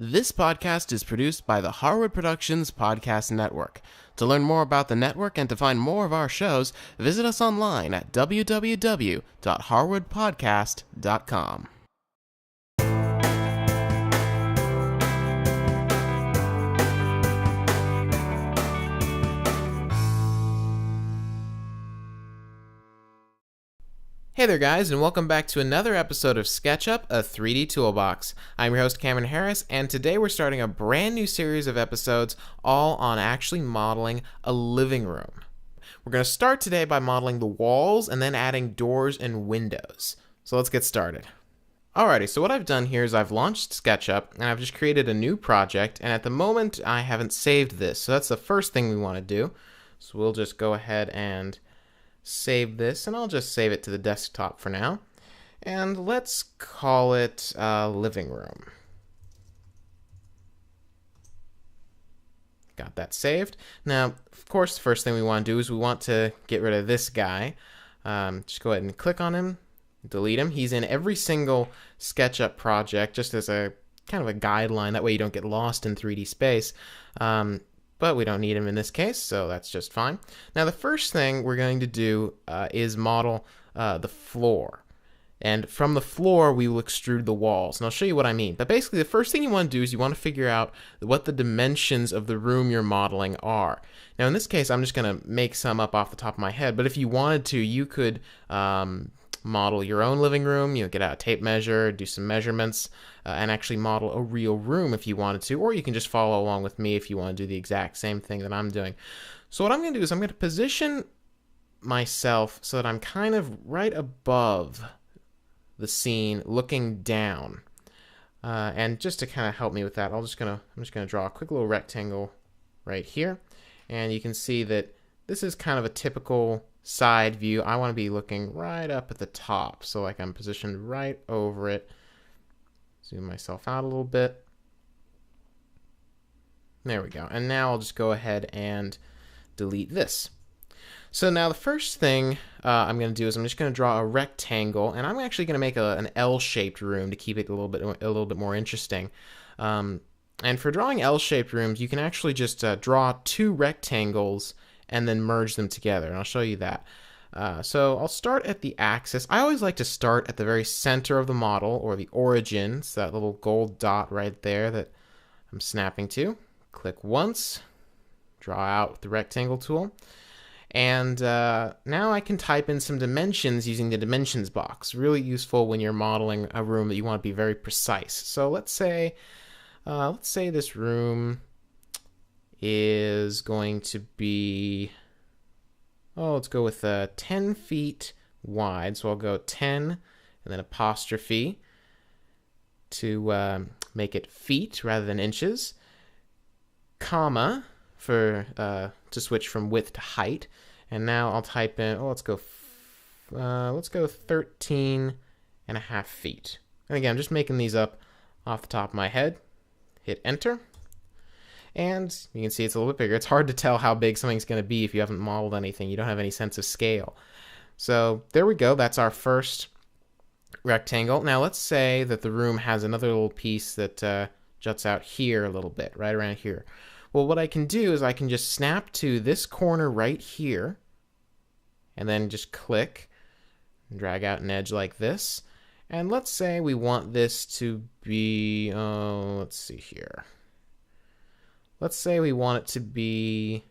This podcast is produced by the Harwood Productions Podcast Network. To learn more about the network and to find more of our shows, visit us online at www.harwoodpodcast.com. Hey there guys, and welcome back to another episode of Sketchup, a 3D Toolbox. I'm your host Cameron Harris, and today we're starting a brand new series of episodes all on actually modeling a living room. We're going to start today by modeling the walls and then adding doors and windows. So let's get started. Alrighty, so what I've done here is I've launched SketchUp, and I've just created a new project, and at the moment I haven't saved this, so that's the first thing we want to do. So we'll just go ahead and save this, and I'll just save it to the desktop for now. And let's call it living room. Got that saved. Now, of course, the first thing we want to do is we want to get rid of this guy. Just go ahead and click on him, delete him. He's in every single SketchUp project, just as a kind of a guideline. That way you don't get lost in 3D space. But we don't need him in this case, so that's just fine. Now the first thing we're going to do is model the floor. And from the floor, we will extrude the walls. And I'll show you what I mean. But basically, the first thing you want to do is you want to figure out what the dimensions of the room you're modeling are. Now in this case, I'm just going to make some up off the top of my head. But if you wanted to, you could model your own living room, get out a tape measure, do some measurements, and actually model a real room if you wanted to, or you can just follow along with me if you want to do the exact same thing that I'm doing. So what I'm going to do is I'm going to position myself so that I'm kind of right above the scene looking down. And just to kind of help me with that, I'm just going to draw a quick little rectangle right here. And you can see that this is kind of a typical side view. I want to be looking right up at the top, so like I'm positioned right over it. Zoom myself out a little bit. There we go. And now I'll just go ahead and delete this. So now the first thing I'm going to do is I'm just going to draw a rectangle, and I'm actually going to make an L-shaped room to keep it a little bit more interesting. And for drawing L-shaped rooms, you can actually just draw two rectangles and then merge them together, and I'll show you that. So I'll start at the axis. I always like to start at the very center of the model, or the origin. It's that little gold dot right there that I'm snapping to. Click once, draw out with the rectangle tool, and now I can type in some dimensions using the dimensions box. Really useful when you're modeling a room that you want to be very precise. So let's say this room is going to be, let's go with 10 feet wide. So I'll go 10 and then apostrophe to make it feet rather than inches, comma for to switch from width to height. And now I'll type in, let's go 13 and a half feet. And again, I'm just making these up off the top of my head. Hit enter. And you can see it's a little bit bigger. It's hard to tell how big something's going to be if you haven't modeled anything. You don't have any sense of scale. So there we go. That's our first rectangle. Now let's say that the room has another little piece that juts out here a little bit, right around here. Well, what I can do is I can just snap to this corner right here, and then just click and drag out an edge like this. And let's say we want this to be, let's see here. Let's say we want it to be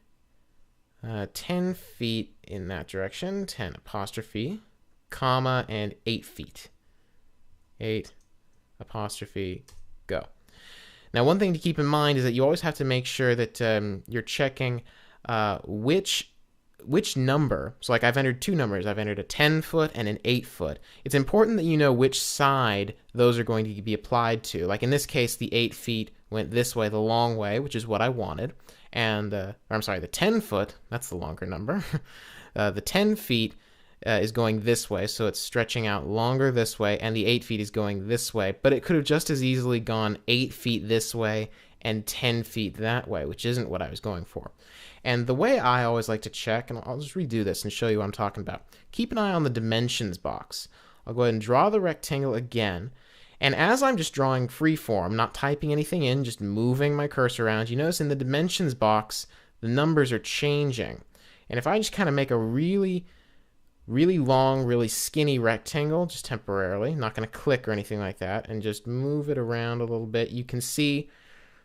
10 feet in that direction, 10 apostrophe, comma, and 8 feet. 8 apostrophe, go. Now, one thing to keep in mind is that you always have to make sure that you're checking which number. So like I've entered two numbers. I've entered a 10 foot and an 8 foot. It's important that you know which side those are going to be applied to. Like in this case, the 8 feet went this way, the long way, which is what I wanted. And, the 10 foot, that's the longer number. The 10 feet is going this way, so it's stretching out longer this way, and the 8 feet is going this way. But it could have just as easily gone 8 feet this way and 10 feet that way, which isn't what I was going for. And the way I always like to check, and I'll just redo this and show you what I'm talking about. Keep an eye on the dimensions box. I'll go ahead and draw the rectangle again, And as I'm just drawing freeform, not typing anything in, just moving my cursor around, you notice in the dimensions box, the numbers are changing. And if I just kind of make a really long, really skinny rectangle, just temporarily, not going to click or anything like that, and just move it around a little bit, you can see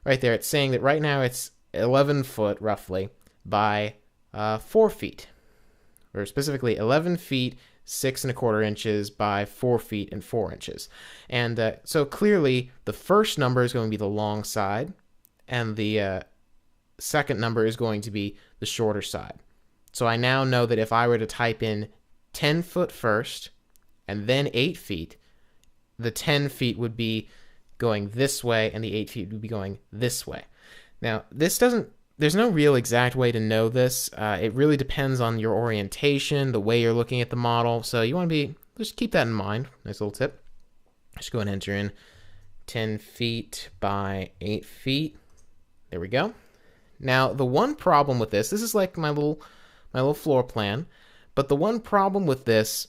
right there, it's saying that right now it's 11 foot roughly by 4 feet, or specifically 11 feet 6¼ inches by 4 feet and 4 inches. And so clearly the first number is going to be the long side, and the second number is going to be the shorter side. So I now know that if I were to type in 10 foot first and then 8 feet, the 10 feet would be going this way and the 8 feet would be going this way. Now, there's no real exact way to know this. It really depends on your orientation, the way you're looking at the model. So you want to just keep that in mind. Nice little tip. Just go ahead and enter in 10 feet by 8 feet. There we go. Now, the one problem with this is like my little floor plan, but the one problem with this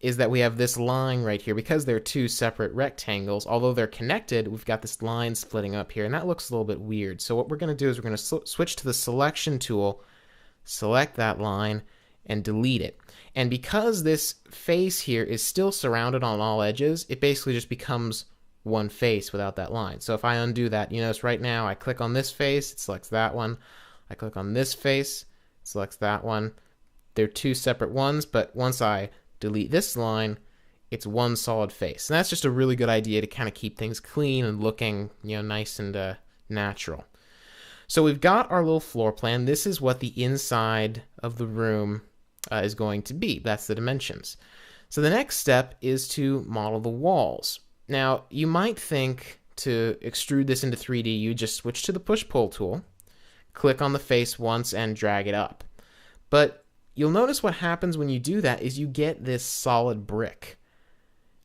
is that we have this line right here. Because they're two separate rectangles, although they're connected, we've got this line splitting up here, and that looks a little bit weird. So what we're going to do is we're going to switch to the selection tool, select that line, and delete it. And because this face here is still surrounded on all edges, it basically just becomes one face without that line. So if I undo that, you notice right now I click on this face, it selects that one. I click on this face, it selects that one. They're two separate ones, but once I delete this line, it's one solid face. And that's just a really good idea to kind of keep things clean and looking, nice and natural. So we've got our little floor plan. This is what the inside of the room is going to be. That's the dimensions. So the next step is to model the walls. Now, you might think to extrude this into 3D, you just switch to the push-pull tool, click on the face once, and drag it up. But you'll notice what happens when you do that is you get this solid brick.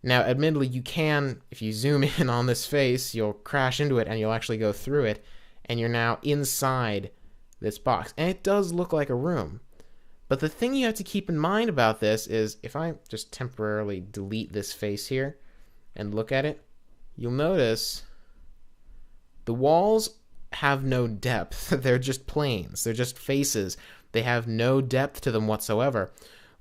Now, admittedly, you can, if you zoom in on this face, you'll crash into it and you'll actually go through it, and you're now inside this box. And it does look like a room. But the thing you have to keep in mind about this is if I just temporarily delete this face here and look at it, you'll notice the walls have no depth. They're just planes. They're just faces. They have no depth to them whatsoever,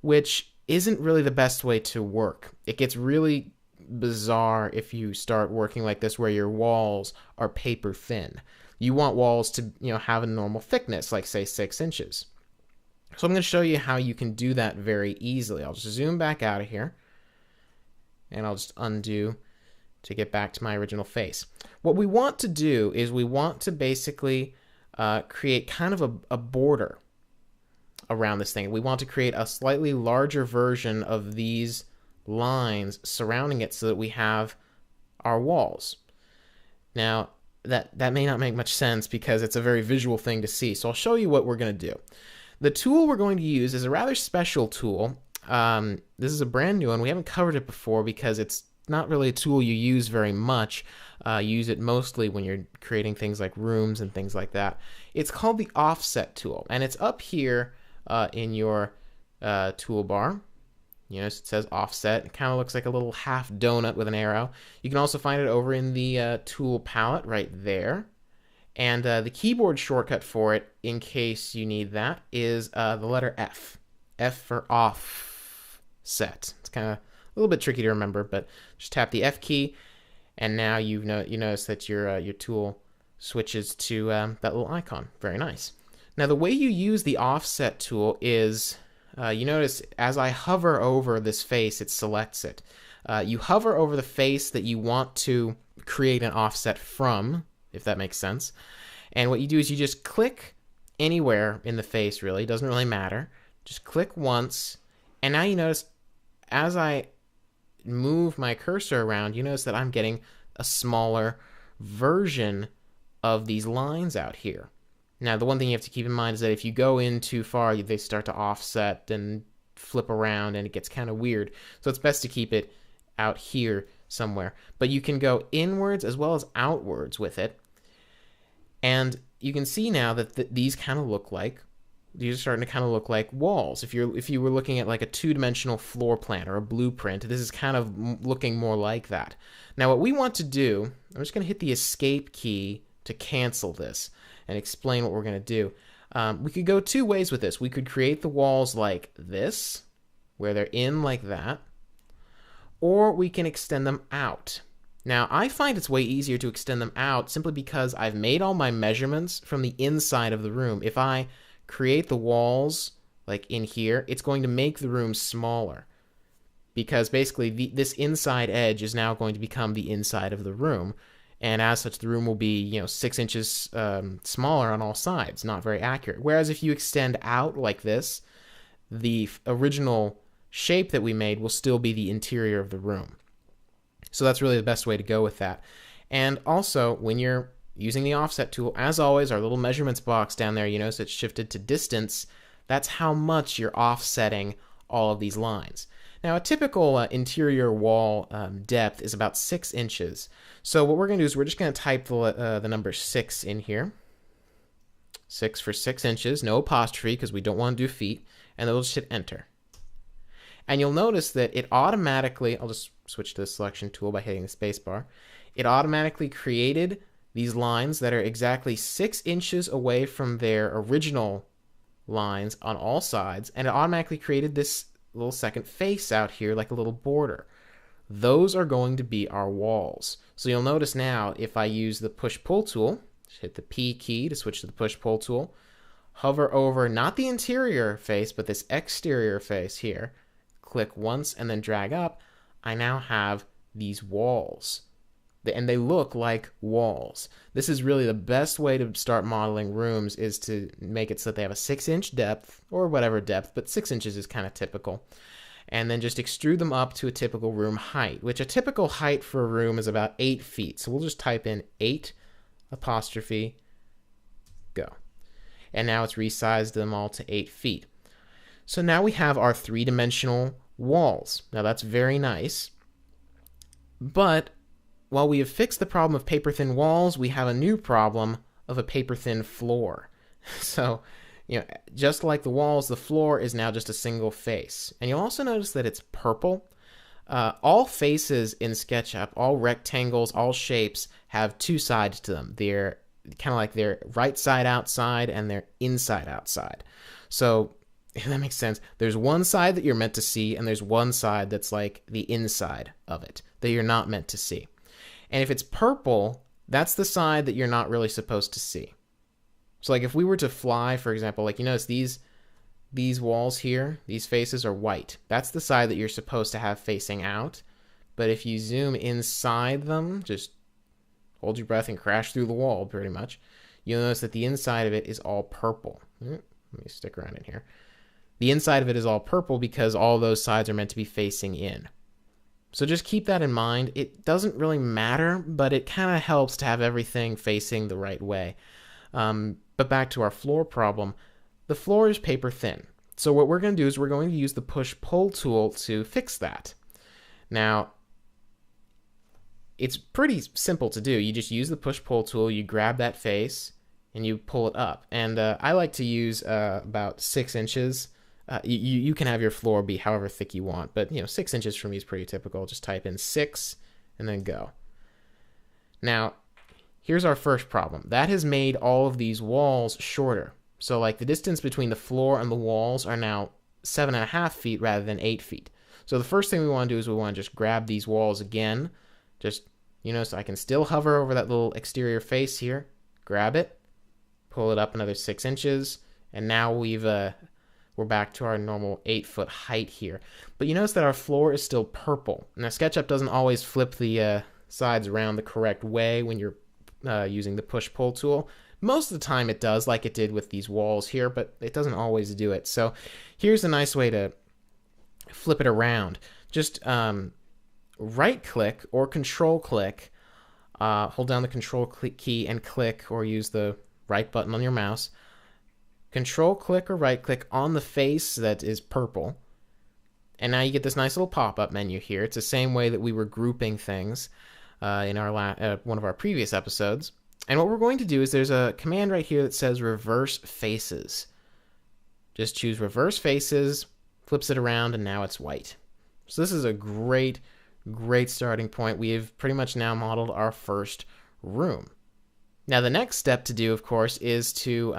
which isn't really the best way to work. It gets really bizarre if you start working like this where your walls are paper thin. You want walls to, have a normal thickness, like say 6 inches. So I'm going to show you how you can do that very easily. I'll just zoom back out of here, and I'll just undo to get back to my original face. What we want to do is we want to basically create kind of a border around this thing. We want to create a slightly larger version of these lines surrounding it so that we have our walls. Now, that may not make much sense because it's a very visual thing to see. So I'll show you what we're going to do. The tool we're going to use is a rather special tool. This is a brand new one. We haven't covered it before because it's not really a tool you use very much. You use it mostly when you're creating things like rooms and things like that. It's called the offset tool, and it's up here in your toolbar. It says offset. It kind of looks like a little half donut with an arrow. You can also find it over in the tool palette right there. And the keyboard shortcut for it, in case you need that, is the letter F. F for offset. It's kind of a little bit tricky to remember, but just tap the F key, and now you notice that your tool switches to that little icon. Very nice. Now, the way you use the offset tool is, you notice as I hover over this face, it selects it. You hover over the face that you want to create an offset from, if that makes sense. And what you do is you just click anywhere in the face, really. It doesn't really matter. Just click once, and now you notice as I move my cursor around, you notice that I'm getting a smaller version of these lines out here. Now, the one thing you have to keep in mind is that if you go in too far, they start to offset and flip around, and it gets kind of weird. So it's best to keep it out here somewhere. But you can go inwards as well as outwards with it. And you can see now that these kind of look like these are starting to kind of look like walls. If you were looking at like a two-dimensional floor plan or a blueprint, this is kind of looking more like that. Now what we want to do, I'm just going to hit the escape key to cancel this and explain what we're going to do. We could go two ways with this. We could create the walls like this, where they're in like that, or we can extend them out. Now, I find it's way easier to extend them out simply because I've made all my measurements from the inside of the room. If I create the walls like in here, it's going to make the room smaller because basically this inside edge is now going to become the inside of the room. And as such, the room will be, 6 inches smaller on all sides, not very accurate. Whereas if you extend out like this, the original shape that we made will still be the interior of the room. So that's really the best way to go with that. And also, when you're using the offset tool, as always, our little measurements box down there, you notice it's shifted to distance. That's how much you're offsetting all of these lines. Now, a typical interior wall depth is about 6 inches. So what we're going to do is we're just going to type the number 6 in here. 6 for 6 inches, no apostrophe because we don't want to do feet. And then we'll just hit enter. And you'll notice that it automatically, I'll just switch to the selection tool by hitting the space bar. It automatically created these lines that are exactly 6 inches away from their original lines on all sides. And it automatically created this little second face out here like a little border. Those are going to be our walls. So you'll notice now if I use the push-pull tool, just hit the P key to switch to the push-pull tool, hover over not the interior face but this exterior face here, click once and then drag up, I now have these walls. And they look like walls. This is really the best way to start modeling rooms, is to make it so that they have a 6-inch depth, or whatever depth, but 6 inches is kind of typical. And then just extrude them up to a typical room height, which a typical height for a room is about 8 feet. So we'll just type in 8 apostrophe go. And now it's resized them all to 8 feet. So now we have our 3-dimensional walls. Now that's very nice. But while we have fixed the problem of paper-thin walls, we have a new problem of a paper-thin floor. So, just like the walls, the floor is now just a single face. And you'll also notice that it's purple. All faces in SketchUp, all rectangles, all shapes, have two sides to them. They're kind of like their right side outside and their inside outside. So, if that makes sense, there's one side that you're meant to see, and there's one side that's like the inside of it that you're not meant to see. And if it's purple, that's the side that you're not really supposed to see. So like if we were to fly, for example, like you notice these walls here, these faces are white. That's the side that you're supposed to have facing out. But if you zoom inside them, just hold your breath and crash through the wall pretty much, you'll notice that the inside of it is all purple. Let me stick around in here. The inside of it is all purple because all those sides are meant to be facing in. So just keep that in mind. It doesn't really matter, but it kind of helps to have everything facing the right way. But back to our floor problem. The floor is paper thin. So what we're going to do is we're going to use the push-pull tool to fix that. Now, it's pretty simple to do. You just use the push-pull tool, you grab that face, and you pull it up. And I like to use about 6 inches. You can have your floor be however thick you want, but 6 inches for me is pretty typical. Just type in 6 and then go. Now, here's our first problem. That has made all of these walls shorter. So like the distance between the floor and the walls are now 7.5 feet rather than 8 feet. So the first thing we want to do is we want to just grab these walls again. Just, so I can still hover over that little exterior face here, grab it, pull it up another 6 inches, and now we're back to our normal 8-foot height here. But you notice that our floor is still purple. Now SketchUp doesn't always flip the sides around the correct way when you're using the push-pull tool. Most of the time it does, like it did with these walls here, but it doesn't always do it. So here's a nice way to flip it around. Just right-click or control-click, hold down the control key and click, or use the right button on your mouse. Control-click or right-click on the face that is purple. And now you get this nice little pop-up menu here. It's the same way that we were grouping things in our one of our previous episodes. And what we're going to do is there's a command right here that says reverse faces. just choose reverse faces, flips it around, and now it's white. So this is a great starting point. We have pretty much now modeled our first room. Now the next step to do, of course, is to,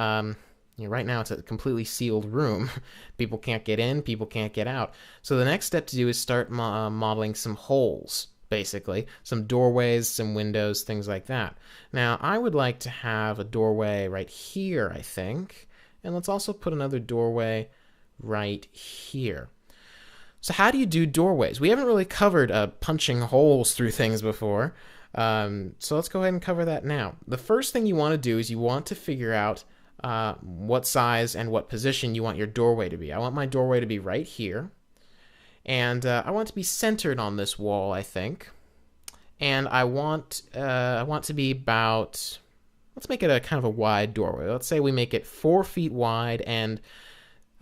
right now it's a completely sealed room. People can't get in, people can't get out. So the next step to do is start modeling some holes, basically. Some doorways, some windows, things like that. Now I would like to have a doorway right here, I think. And let's also put another doorway right here. So how do you do doorways? We haven't really covered punching holes through things before. So let's go ahead and cover that now. The first thing you want to do is you want to figure out what size and what position you want your doorway to be. I want my doorway to be right here. And I want it to be centered on this wall, I think. And I want to be about, let's make it a kind of a wide doorway. Let's say we make it 4 feet wide and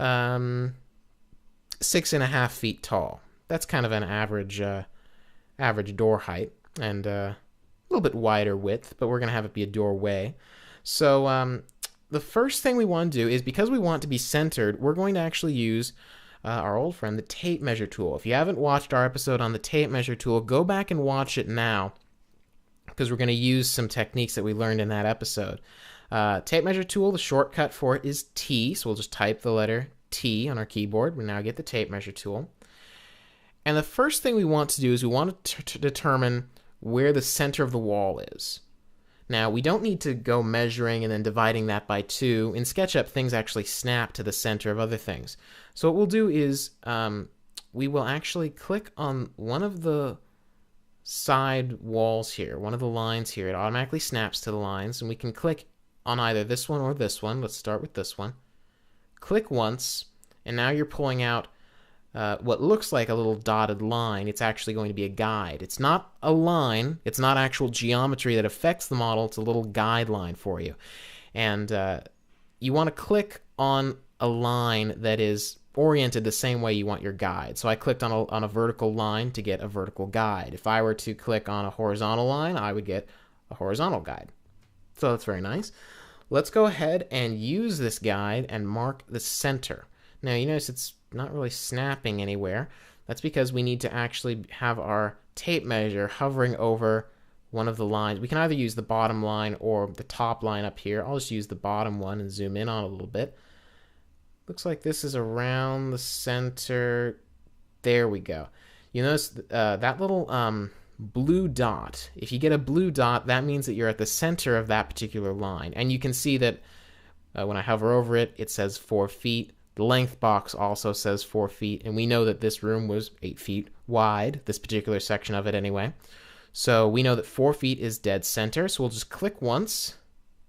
6.5 feet tall. That's kind of an average door height, and a little bit wider width, but we're going to have it be a doorway. So the first thing we want to do is, because we want to be centered, we're going to actually use our old friend, the tape measure tool. If you haven't watched our episode on the tape measure tool, go back and watch it now, because we're going to use some techniques that we learned in that episode. Tape measure tool, the shortcut for it is T, so we'll just type the letter T on our keyboard. We now get the tape measure tool. And the first thing we want to do is we want to determine where the center of the wall is. Now, we don't need to go measuring and then dividing that by 2. In SketchUp, things actually snap to the center of other things. So what we'll do is we will actually click on one of the side walls here, one of the lines here. It automatically snaps to the lines, and we can click on either this one or this one. Let's start with this one. Click once, and now you're pulling out what looks like a little dotted line. It's actually going to be a guide. It's not a line. It's not actual geometry that affects the model. It's a little guideline for you. And you want to click on a line that is oriented the same way you want your guide. So I clicked on a vertical line to get a vertical guide. If I were to click on a horizontal line, I would get a horizontal guide. So that's very nice. Let's go ahead and use this guide and mark the center. Now you notice it's not really snapping anywhere. That's because we need to actually have our tape measure hovering over one of the lines. We can either use the bottom line or the top line up here. I'll just use the bottom one and zoom in on it a little bit. Looks like this is around the center. There we go. You notice that little blue dot. If you get a blue dot, that means that you're at the center of that particular line. And you can see that when I hover over it, it says 4 feet. The length box also says 4 feet, and we know that this room was 8 feet wide, this particular section of it anyway. So we know that 4 feet is dead center, so we'll just click once,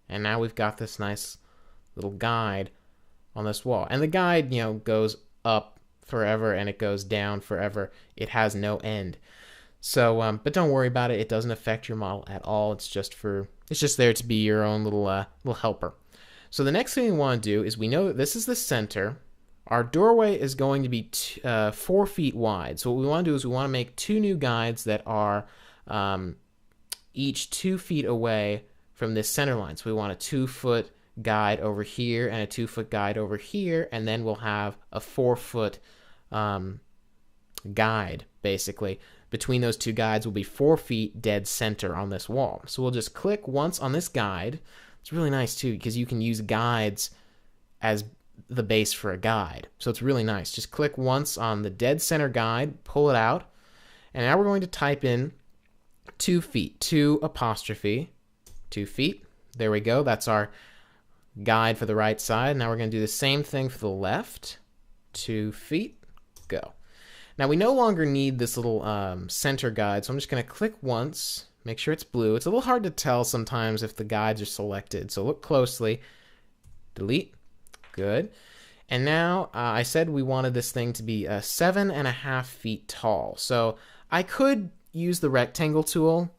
and now we've got this nice little guide on this wall. And the guide, goes up forever, and it goes down forever. It has no end. So, but don't worry about it. It doesn't affect your model at all. It's just there to be your own little helper. So the next thing we want to do is, we know that this is the center. Our doorway is going to be 4 feet wide. So what we want to do is we want to make 2 new guides that are each 2 feet away from this center line. So we want a 2-foot guide over here and a 2-foot guide over here, and then we'll have a 4-foot guide, basically. Between those 2 guides will be 4 feet dead center on this wall. So we'll just click once on this guide. It's really nice too, because you can use guides as the base for a guide. So it's really nice. Just click once on the dead center guide, pull it out, and now we're going to type in 2 feet, 2 apostrophe, 2 feet. There we go. That's our guide for the right side. Now we're going to do the same thing for the left. 2 feet, go. Now we no longer need this little center guide, so I'm just going to click once. Make sure it's blue. It's a little hard to tell sometimes if the guides are selected, so look closely. Delete. Good. And now I said we wanted this thing to be 7.5 feet tall. So I could use the rectangle tool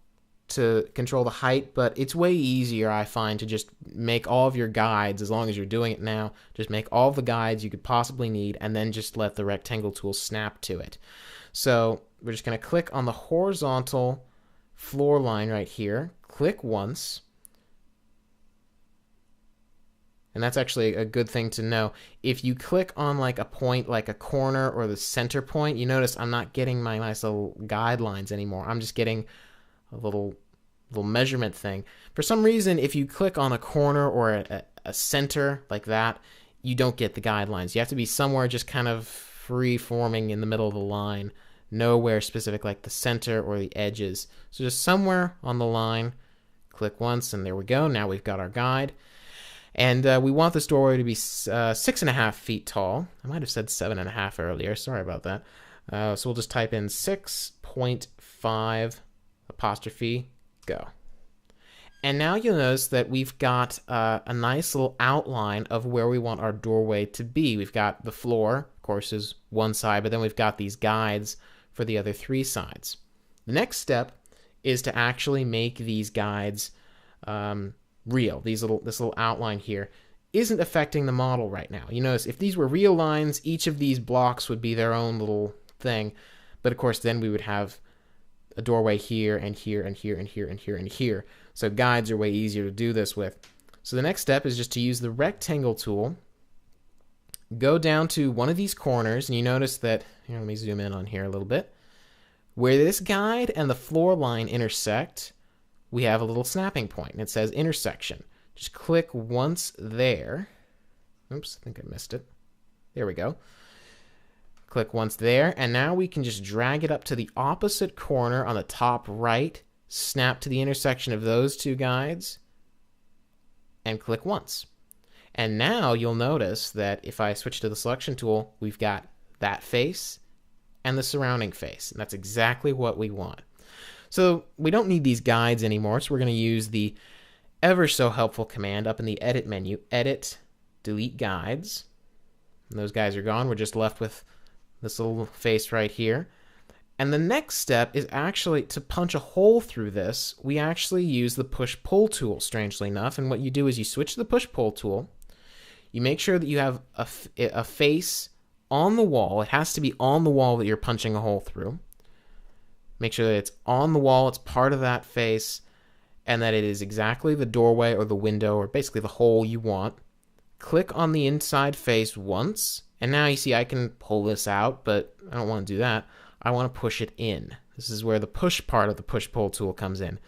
to control the height, but it's way easier, I find, to just make all of your guides, as long as you're doing it now, just make all the guides you could possibly need, and then just let the rectangle tool snap to it. So we're just going to click on the horizontal floor line right here, click once, And that's actually a good thing to know. If you click on like a point, like a corner or the center point, you notice I'm not getting my nice little guidelines anymore. I'm just getting a little measurement thing. For some reason, if you click on a corner or a center like that, you don't get the guidelines. You have to be somewhere just kind of free forming in the middle of the line, nowhere specific like the center or the edges. So just somewhere on the line, click once, and there we go. Now we've got our guide. And we want this doorway to be 6.5 feet tall. I might have said 7.5 earlier. Sorry about that. So we'll just type in 6.5 apostrophe go. And now you'll notice that we've got a nice little outline of where we want our doorway to be. We've got the floor, of course, is one side, but then we've got these guides for the other 3 sides. The next step is to actually make these guides real. This little outline here isn't affecting the model right now. You notice if these were real lines, each of these blocks would be their own little thing. But of course, then we would have a doorway here and here and here and here and here and here. So guides are way easier to do this with. So the next step is just to use the rectangle tool. Go down to one of these corners, and you notice that, here, let me zoom in on here a little bit. Where this guide and the floor line intersect, we have a little snapping point, and it says intersection. Just click once there. Oops, I think I missed it. There we go. Click once there, and now we can just drag it up to the opposite corner on the top right, snap to the intersection of those 2 guides, and click once. And now you'll notice that if I switch to the selection tool, we've got that face and the surrounding face, and that's exactly what we want. So we don't need these guides anymore, so we're going to use the ever so helpful command up in the edit menu, edit, delete guides. And those guys are gone. We're just left with this little face right here. And the next step is actually to punch a hole through this. We actually use the push-pull tool, strangely enough. And what you do is you switch to the push-pull tool. You make sure that you have a face on the wall. It has to be on the wall that you're punching a hole through. Make sure that it's on the wall, it's part of that face, and that it is exactly the doorway or the window or basically the hole you want. Click on the inside face once, and now you see I can pull this out, but I don't want to do that. I want to push it in. This is where the push part of the push-pull tool comes in.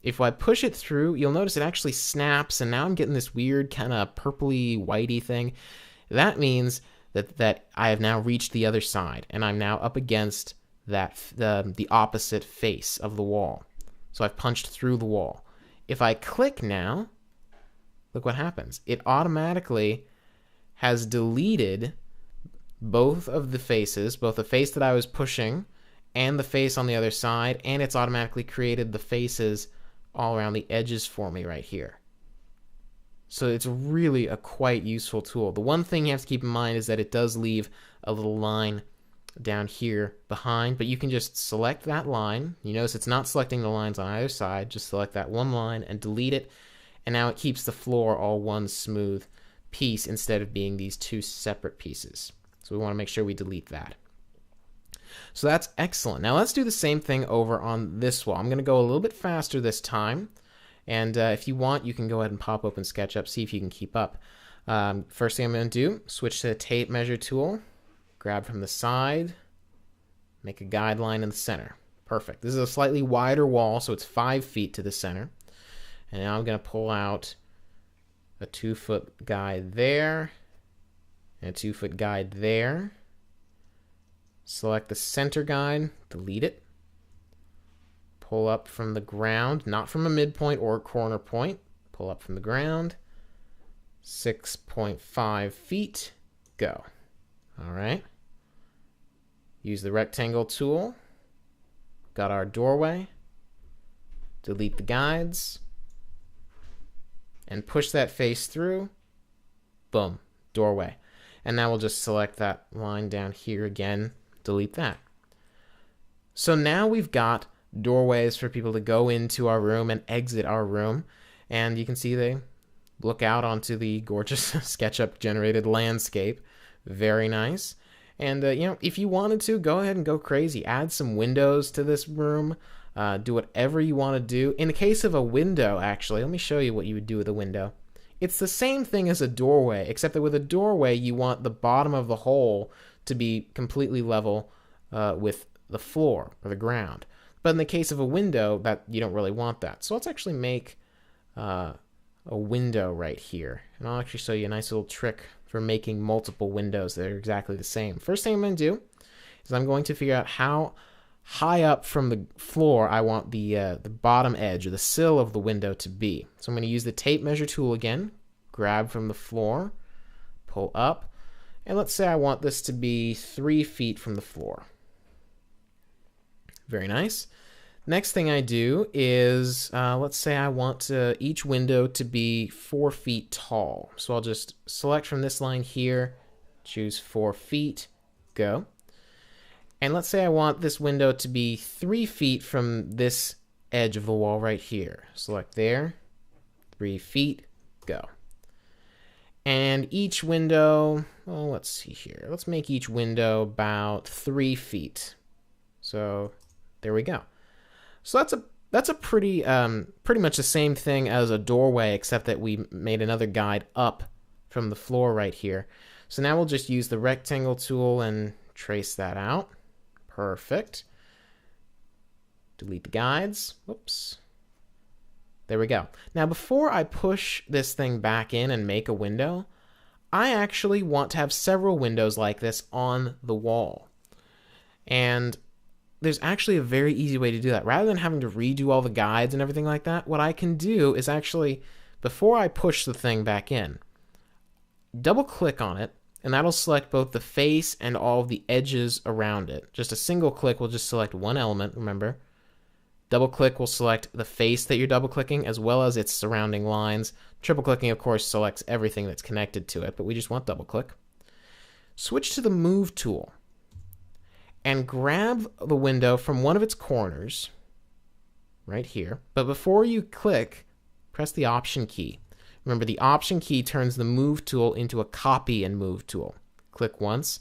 If I push it through, you'll notice it actually snaps, and now I'm getting this weird kind of purpley, whitey thing. That means that I have now reached the other side, and I'm now up against the opposite face of the wall. So I've punched through the wall. If I click now, look what happens. It automatically has deleted both of the faces, both the face that I was pushing and the face on the other side, and it's automatically created the faces all around the edges for me right here. So it's really a quite useful tool. The one thing you have to keep in mind is that it does leave a little line down here behind, but you can just select that line. You notice it's not selecting the lines on either side. Just select that one line and delete it, and now it keeps the floor all one smooth piece instead of being these 2 separate pieces. So we want to make sure we delete that. So that's excellent. Now let's do the same thing over on this wall. I'm going to go a little bit faster this time, and if you want, you can go ahead and pop open Sketchup, see if you can keep up. First thing I'm going to do, switch to the tape measure tool, grab from the side, make a guideline in the center. Perfect. This is a slightly wider wall, so it's 5 feet to the center. And now I'm going to pull out a 2-foot guide there, and a 2-foot guide there. Select the center guide, delete it. Pull up from the ground, not from a midpoint or a corner point. Pull up from the ground. 6.5 feet, go. All right. Use the rectangle tool. Got our doorway. Delete the guides. And push that face through. Boom, doorway. And now we'll just select that line down here again. Delete that. So now we've got doorways for people to go into our room and exit our room. And you can see they look out onto the gorgeous SketchUp generated landscape. Very nice. And you know, if you wanted to, go ahead and go crazy. Add some windows to this room. Do whatever you want to do. In the case of a window, actually, let me show you what you would do with a window. It's the same thing as a doorway, except that with a doorway, you want the bottom of the hole to be completely level with the floor or the ground. But in the case of a window, that you don't really want that. So let's actually make a window right here. And I'll actually show you a nice little trick for making multiple windows that are exactly the same. First thing I'm going to do is I'm going to figure out how high up from the floor I want the bottom edge or the sill of the window to be. So I'm going to use the tape measure tool again, grab from the floor, pull up, and let's say I want this to be 3 feet from the floor. Very nice. Next thing I do is, let's say I want each window to be 4 feet tall. So I'll just select from this line here, choose 4 feet, go. And let's say I want this window to be 3 feet from this edge of the wall right here. Select there, 3 feet, go. And each window, well, let's see here. Let's make each window about 3 feet. So there we go. So that's a pretty much the same thing as a doorway, except that we made another guide up from the floor right here. So now we'll just use the rectangle tool and trace that out. Perfect. Delete the guides. Whoops. There we go. Now before I push this thing back in and make a window, I actually want to have several windows like this on the wall. And there's actually a very easy way to do that. Rather than having to redo all the guides and everything like that, what I can do is actually, before I push the thing back in, double click on it, and that'll select both the face and all of the edges around it. Just a single click will just select one element, remember. Double click will select the face that you're double clicking as well as its surrounding lines. Triple clicking, of course, selects everything that's connected to it, but we just want double click. Switch to the move tool and grab the window from one of its corners right here. But before you click, press the Option key. Remember, the Option key turns the move tool into a copy and move tool. Click once,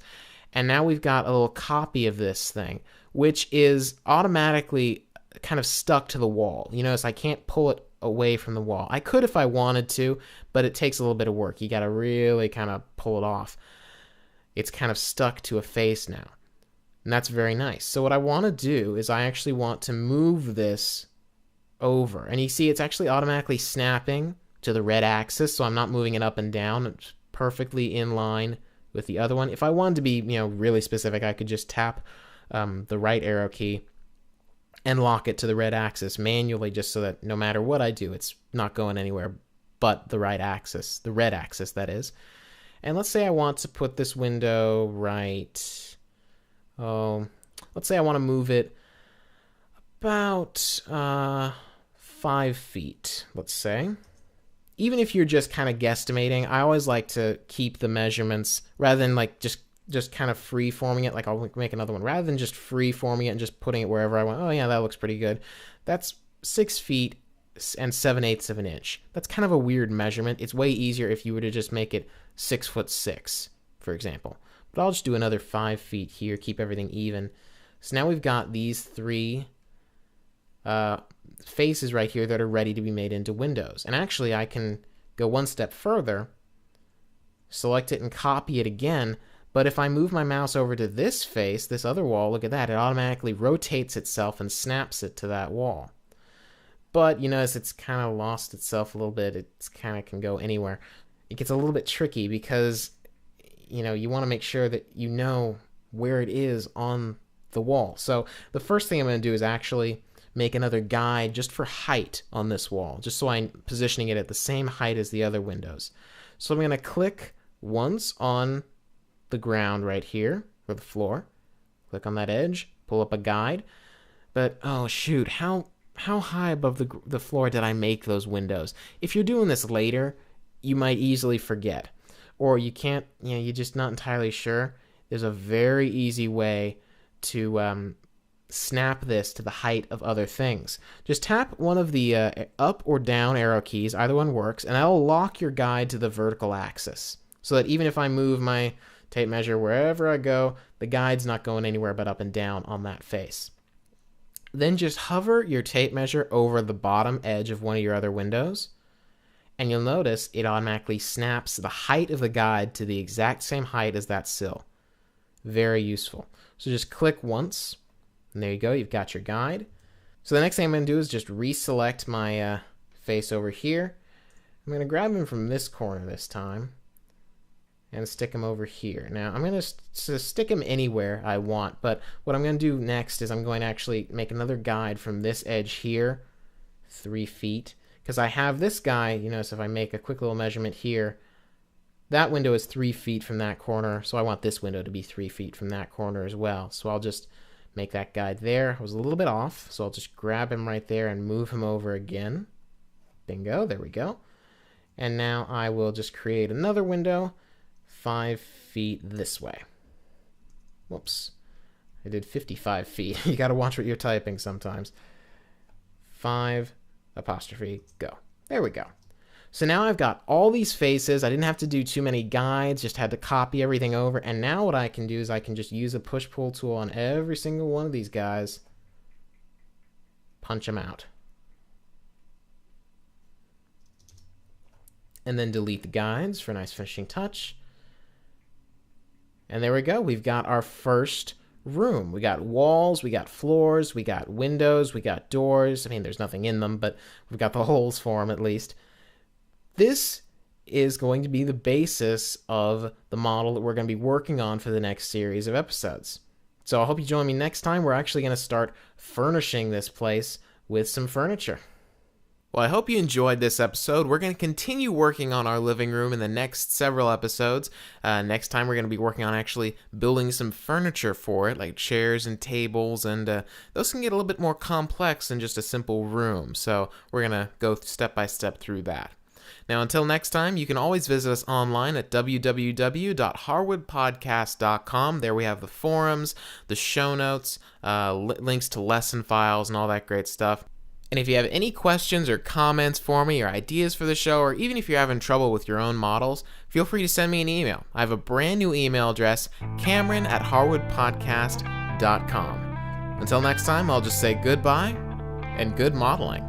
and now we've got a little copy of this thing, which is automatically kind of stuck to the wall. You notice I can't pull it away from the wall. I could if I wanted to, but it takes a little bit of work. You got to really kind of pull it off. It's kind of stuck to a face now, and that's very nice. So what I want to do is I actually want to move this over, and you see it's actually automatically snapping to the red axis, so I'm not moving it up and down. It's perfectly in line with the other one. If I wanted to be, really specific, I could just tap the right arrow key and lock it to the red axis manually, just so that no matter what I do, it's not going anywhere but the right axis, the red axis, that is. And let's say I want to put this window right, let's say I want to move it about 5 feet, let's say. Even if you're just kind of guesstimating, I always like to keep the measurements rather than like just kind of free forming it. Like I'll make another one rather than just free forming it and just putting it wherever I want. Oh yeah, that looks pretty good. That's 6 feet and 7/8 of an inch. That's kind of a weird measurement. It's way easier if you were to just make it 6'6", for example. But I'll just do another 5 feet here, keep everything even. So now we've got these 3 faces right here that are ready to be made into windows. And actually I can go one step further, select it and copy it again, but if I move my mouse over to this face, this other wall, look at that, it automatically rotates itself and snaps it to that wall. But you notice it's kind of lost itself a little bit. It's kind of can go anywhere. It gets a little bit tricky because you want to make sure that you know where it is on the wall. So the first thing I'm going to do is actually make another guide just for height on this wall, just so I'm positioning it at the same height as the other windows. So I'm going to click once on the ground right here, or the floor, click on that edge, pull up a guide, but oh shoot, how high above the floor did I make those windows? If you're doing this later, you might easily forget, or you can't, you're just not entirely sure. There's a very easy way to snap this to the height of other things. Just tap one of the up or down arrow keys, either one works, and that'll lock your guide to the vertical axis, so that even if I move my tape measure wherever I go, the guide's not going anywhere but up and down on that face. Then just hover your tape measure over the bottom edge of one of your other windows, And you'll notice it automatically snaps the height of the guide to the exact same height as that sill. Very useful. So just click once, and there you go, you've got your guide. So the next thing I'm going to do is just reselect my face over here. I'm going to grab him from this corner this time and stick him over here. Now I'm going to stick him anywhere I want, but what I'm going to do next is I'm going to actually make another guide from this edge here, 3 feet, because I have this guy, you know, so if I make a quick little measurement here, that window is 3 feet from that corner, so I want this window to be 3 feet from that corner as well. So I'll just make that guide there. I was a little bit off, so I'll just grab him right there and move him over again. Bingo, there we go. And now I will just create another window 5 feet this way. Whoops. I did 55 feet. You gotta watch what you're typing sometimes. 5 apostrophe go. There we go. So now I've got all these faces. I didn't have to do too many guides, just had to copy everything over. And now what I can do is I can just use a push-pull tool on every single one of these guys. Punch them out. And then delete the guides for a nice finishing touch. And there we go. We've got our first room. We got walls, we got floors, we got windows, we got doors. I mean, there's nothing in them, but we've got the holes for them at least. This is going to be the basis of the model that we're going to be working on for the next series of episodes. So I hope you join me next time. We're actually going to start furnishing this place with some furniture. Well, I hope you enjoyed this episode. We're going to continue working on our living room in the next several episodes. Next time, we're going to be working on actually building some furniture for it, like chairs and tables, and those can get a little bit more complex than just a simple room. So we're going to go step by step through that. Now, until next time, you can always visit us online at www.harwoodpodcast.com. There we have the forums, the show notes, links to lesson files, and all that great stuff. And if you have any questions or comments for me or ideas for the show, or even if you're having trouble with your own models, feel free to send me an email. I have a brand new email address, Cameron@harwoodpodcast.com. Until next time, I'll just say goodbye and good modeling.